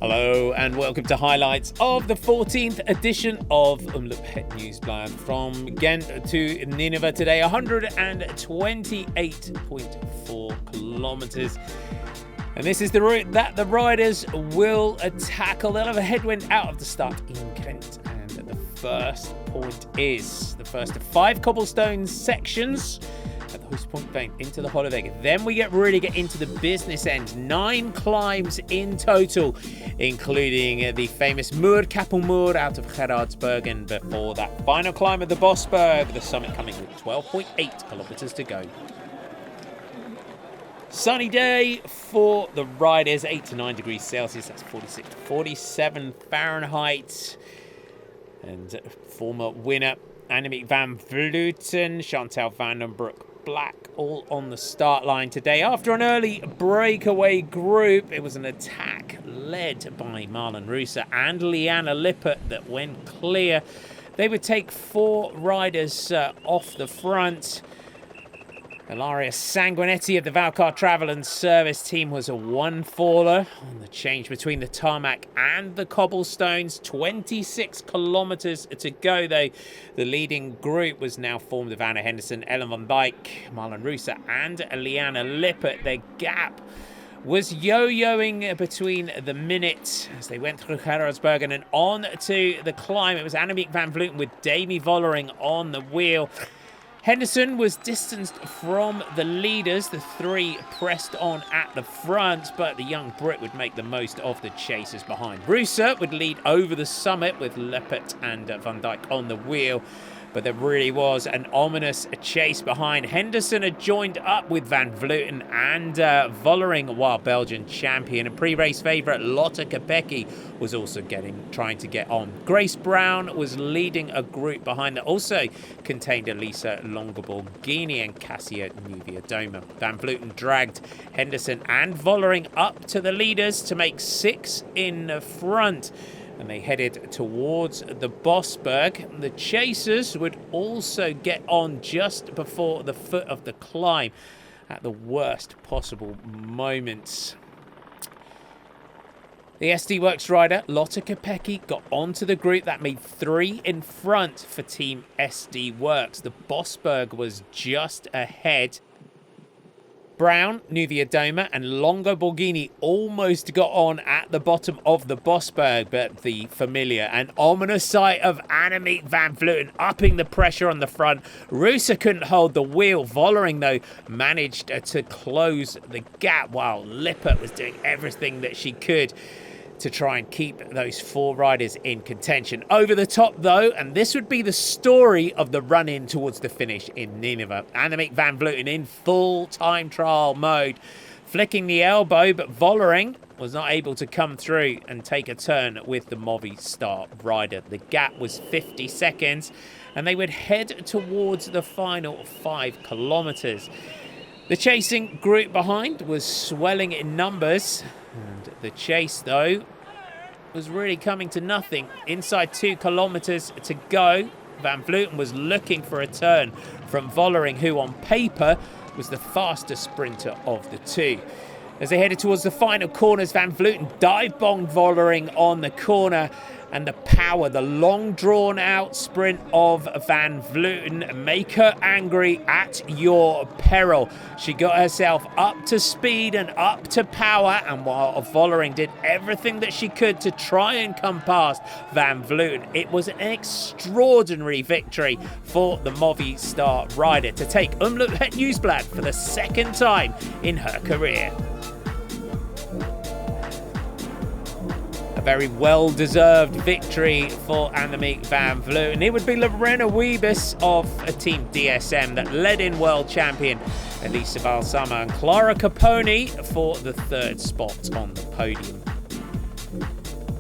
Hello and welcome to highlights of the 14th edition of Omloop Het Nieuwsblad from Ghent to Nineveh today, 128.4 kilometers. And this is the route that the riders will tackle. They'll have a headwind out of the start in Ghent. And the first point is the first of 5 cobblestone sections at the host point vein into the Holloweg. Then we really get into the business end. 9 climbs in total, including the famous Muur-Kapelmuur out of Gerardsberg, and before that final climb of the Bosberg, the summit coming with 12.8 kilometers to go. Sunny day for the riders, 8 to 9 degrees Celsius, that's 46 to 47 Fahrenheit. And former winner Annemiek van Vleuten, Chantal van den Broek Black, all on the start line today. After an early breakaway group, it was an attack led by Marlen Reusser and Liana Lippert that went clear. They would take 4 riders off the front. Ilaria Sanguinetti of the Valcar Travel and Service team was a one-faller on the change between the tarmac and the cobblestones. 26 kilometers to go, though. The leading group was now formed of Anna Henderson, Ellen van Dijk, Marlen Reusser and Liana Lippert. Their gap was yo-yoing between the minute as they went through Gerardsbergen and on to the climb. It was Annemiek van Vleuten with Demi Vollering on the wheel. Henderson was distanced from the leaders. The 3 pressed on at the front, but the young Brit would make the most of the chasers behind. Reusser would lead over the summit with Lippert and Van Dijk on the wheel. But there really was an ominous chase behind. Henderson had joined up with Van Vleuten and Vollering, while Belgian champion and pre-race favourite Lotte Kopecky was also trying to get on. Grace Brown was leading a group behind that also contained Elisa Longoborghini and Cassia Nuviadoma. Van Vleuten dragged Henderson and Vollering up to the leaders to make 6 in the front. And they headed towards the Bosberg. The chasers would also get on just before the foot of the climb at the worst possible moments. The SD Works rider, Lotte Kopecky, got onto the group. That made 3 in front for Team SD Works. The Bosberg was just ahead. Brown, Nuviadoma and Longoborghini almost got on at the bottom of the Bosberg, but the familiar and ominous sight of Annemiek van Vleuten upping the pressure on the front. Reusser couldn't hold the wheel. Vollering, though, managed to close the gap, while Lippert was doing everything that she could to try and keep those 4 riders in contention. Over the top, though, and this would be the story of the run-in towards the finish in Nineveh. Annemiek van Vleuten in full time trial mode, flicking the elbow, but Vollering was not able to come through and take a turn with the Movistar rider. The gap was 50 seconds, and they would head towards the final 5 kilometers. The chasing group behind was swelling in numbers, and the chase, though, was really coming to nothing. Inside 2 kilometers to go, Van Vleuten was looking for a turn from Vollering, who on paper was the fastest sprinter of the 2. As they headed towards the final corners, Van Vleuten dive-bombed Vollering on the corner, and the power, the long drawn-out sprint of Van Vleuten make her angry at your peril. She got herself up to speed and up to power, and while Vollering did everything that she could to try and come past Van Vleuten, it was an extraordinary victory for the Movistar rider to take Omloop Het Nieuwsblad for the 2nd time in her career. A very well-deserved victory for Annemiek van Vleuten. It would be Lorena Wiebes of Team DSM that led in world champion Elisa Balsama and Clara Caponi for the 3rd spot on the podium.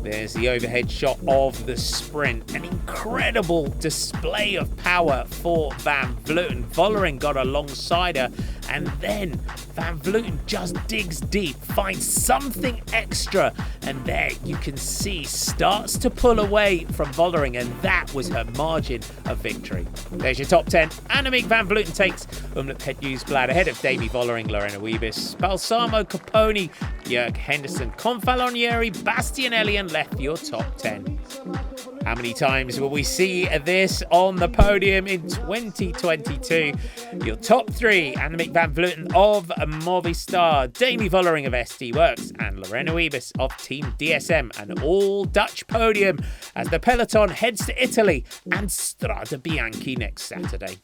There's the overhead shot of the sprint. An incredible display of power for Van Vleuten. Vollering got alongside her And then Van Vleuten just digs deep, finds something extra, and there you can see starts to pull away from Vollering, and that was her margin of victory. There's your top 10. Annemiek van Vleuten takes Omloop Het Nieuwsblad ahead of Demi Vollering, Lorena Wiebes, Balsamo Caponi, Jörg Henderson, Confalonieri, Bastianelli and Leth, your top 10. How many times will we see this on the podium in 2022? Your top 3, Annemiek van Vleuten of Movistar, Demi Vollering of SD Works and Lorena Wiebes of Team DSM. An all-Dutch podium as the peloton heads to Italy and Strade Bianchi next Saturday.